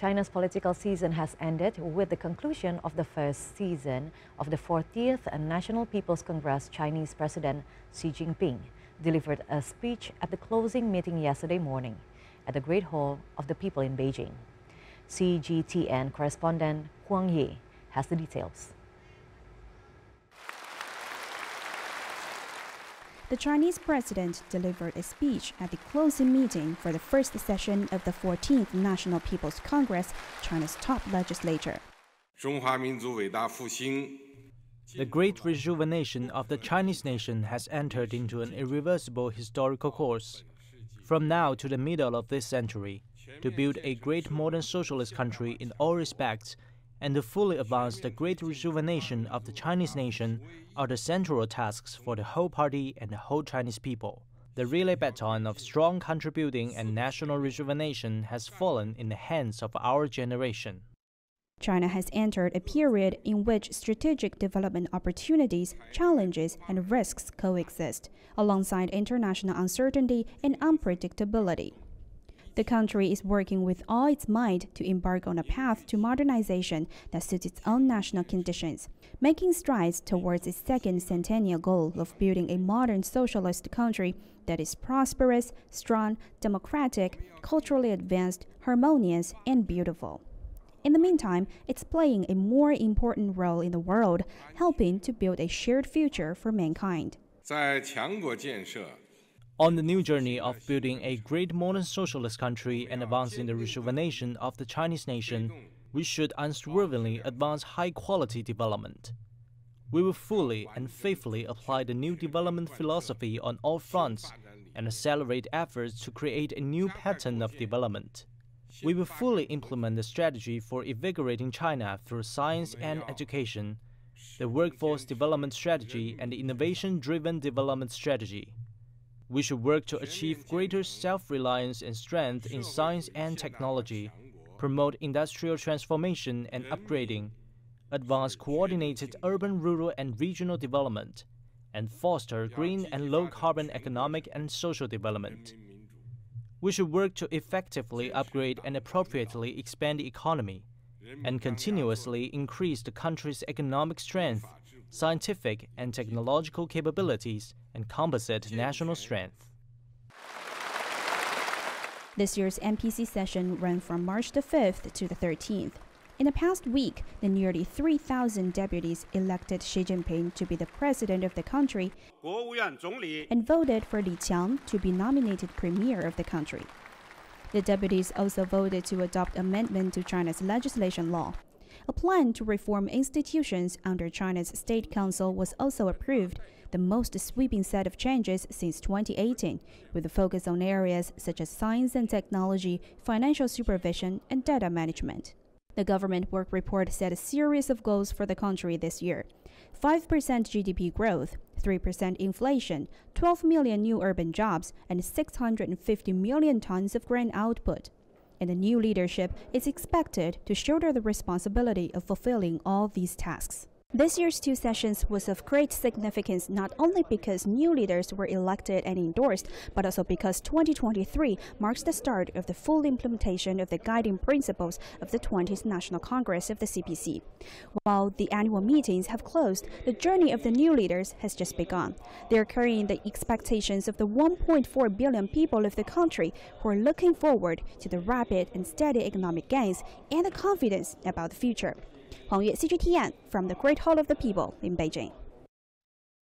China's political season has ended with the conclusion of the first season of the 40th National People's Congress. Chinese President Xi Jinping delivered a speech at the closing meeting yesterday morning at the Great Hall of the People in Beijing. Cgtn correspondent Huang Ye has the details. The Chinese president delivered a speech at the closing meeting for the first session of the 14th National People's Congress, China's top legislature. The great rejuvenation of the Chinese nation has entered into an irreversible historical course. From now to the middle of this century, to build a great modern socialist country in all respects and to fully advance the great rejuvenation of the Chinese nation are the central tasks for the whole party and the whole Chinese people. The relay baton of strong contributing and national rejuvenation has fallen in the hands of our generation. China has entered a period in which strategic development opportunities, challenges, and risks coexist, alongside international uncertainty and unpredictability. The country is working with all its might to embark on a path to modernization that suits its own national conditions, making strides towards its second centennial goal of building a modern socialist country that is prosperous, strong, democratic, culturally advanced, harmonious, and beautiful. In the meantime, it's playing a more important role in the world, helping to build a shared future for mankind. On the new journey of building a great modern socialist country and advancing the rejuvenation of the Chinese nation, we should unswervingly advance high-quality development. We will fully and faithfully apply the new development philosophy on all fronts and accelerate efforts to create a new pattern of development. We will fully implement the strategy for invigorating China through science and education, the workforce development strategy and the innovation-driven development strategy. We should work to achieve greater self-reliance and strength in science and technology, promote industrial transformation and upgrading, advance coordinated urban, rural, and regional development, and foster green and low-carbon economic and social development. We should work to effectively upgrade and appropriately expand the economy, and continuously increase the country's economic strength, scientific and technological capabilities, and composite national strength. This year's NPC session ran from March the 5th to the 13th. In the past week, the nearly 3,000 deputies elected Xi Jinping to be the president of the country and voted for Li Qiang to be nominated premier of the country. The deputies also voted to adopt amendment to China's legislation law. A plan to reform institutions under China's State Council was also approved, the most sweeping set of changes since 2018, with a focus on areas such as science and technology, financial supervision, and data management. The government work report set a series of goals for the country this year: 5% GDP growth, 3% inflation, 12 million new urban jobs, and 650 million tons of grain output. And the new leadership is expected to shoulder the responsibility of fulfilling all these tasks. This year's two sessions was of great significance not only because new leaders were elected and endorsed, but also because 2023 marks the start of the full implementation of the guiding principles of the 20th National Congress of the CPC. While the annual meetings have closed, the journey of the new leaders has just begun. They are carrying the expectations of the 1.4 billion people of the country who are looking forward to the rapid and steady economic gains and the confidence about the future. Huang Ye, Cgtn, from the Great Hall of the People in Beijing.